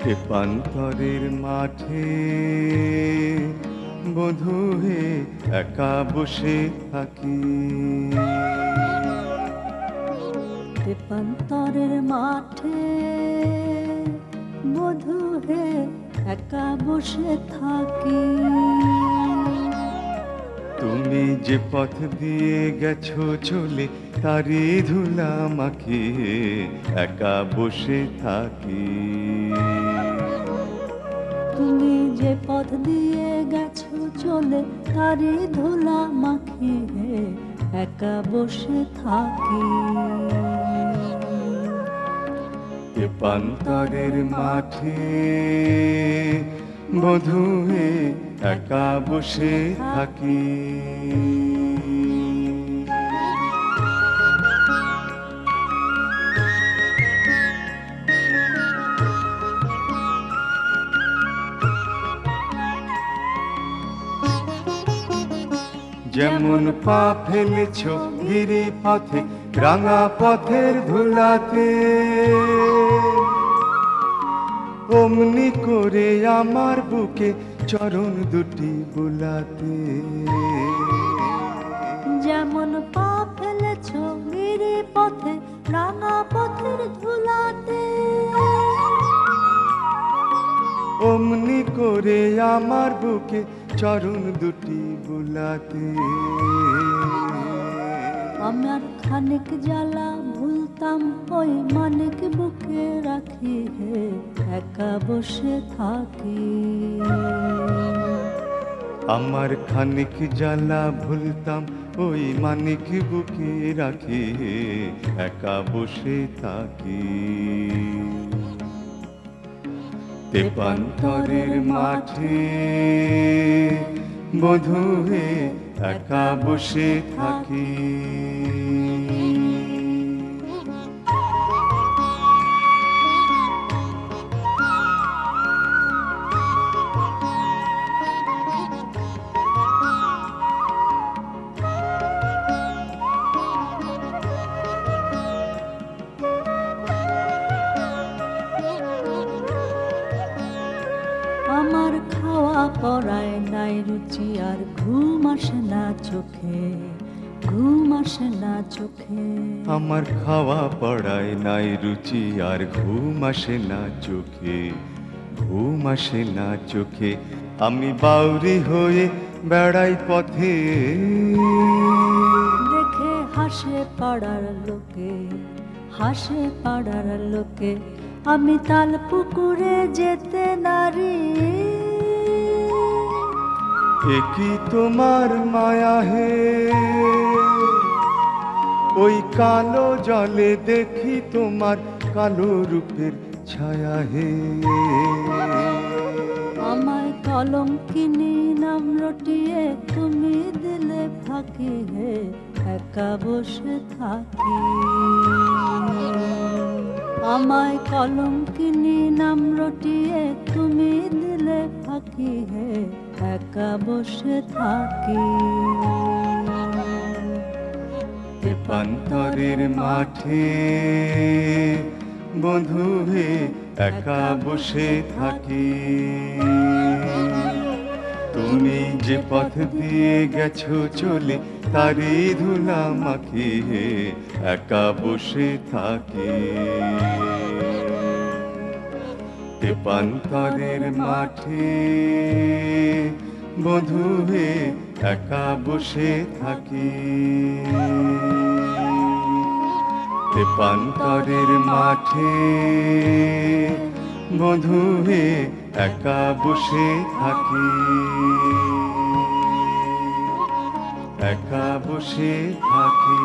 তেপান্তরের মাঠে বধূ হে একা বসে থাকি। তেপান্তরের মাঠে বধূ হে একা বসে থাকি। তুমি যে পথ দিয়ে গেছো চলে তারি ধুলা মাখিয়ে একা বসে থাকি। তুমি যে পথ দিয়ে গেছো চলে তারি ধুলা মাখিয়ে একা বসে থাকি। তেপান্তরের মাঠে বধূ হে একা বসে থাকি। যেমন পা ফেলেছ গিরি পথে রাঙা পথের ধুলাতে, অমনি করে আমার বুকে চরণ দুটি বুলাতে। যেমন পা ফেলেছ গিরি পথে রাঙা পথের ধুলাতে, অমনি করে আমার বুকে চরণ দুটি বুলাতে। আমার খানিক জ্বালা ভুলতাম ওই মানিক বুকে রাখি হে একা বসে থাকি। আমার খানিক জ্বালা ভুলতাম ওই মানিক বুকে রাখি একা বসে থাকি। তেপান্তরের মাঠে বধূ হে একা বসে থাকি। আমার খাওয়া পড়ায় নাই রুচি আর ঘুম আসে না চোখে, ঘুম আসে না চোখে। আমার খাওয়া পড়ায় নাই রুচি আর ঘুম আসে না চোখে, ঘুম আসে না চোখে। আমি বাউরি হয়ে বেড়াই পথে, দেখে হাসে পাড়ার লোকে, হাসে পাড়ার লোকে। আমি তাল পুকুরে যেতে নারি, একই তোমার মায়া হে। ওই কালো জলে দেখি তোমার কালো রূপের ছায়া হে। আমায় কলঙ্কিনী নাম রটিয়ে তুমি দিলে ফাঁকি হে একা বসে থাকি। আমায় কলঙ্কিনী নাম রটিয়ে তুমি দিলে ফাঁকি হে একা বসে থাকি। তেপান্তরের মাঠে বধূ হে একা বসে থাকি। তুমি যে পথ দিয়ে গেছো চলে তারি ধুলা মাখিয়ে একা বসে থাকি। তেপান্তরের মাঠে বধূ হে একা বসে থাকি। তেপান্তরের মাঠে বধূ হে একা বসে থাকি। একা বসে থাকি।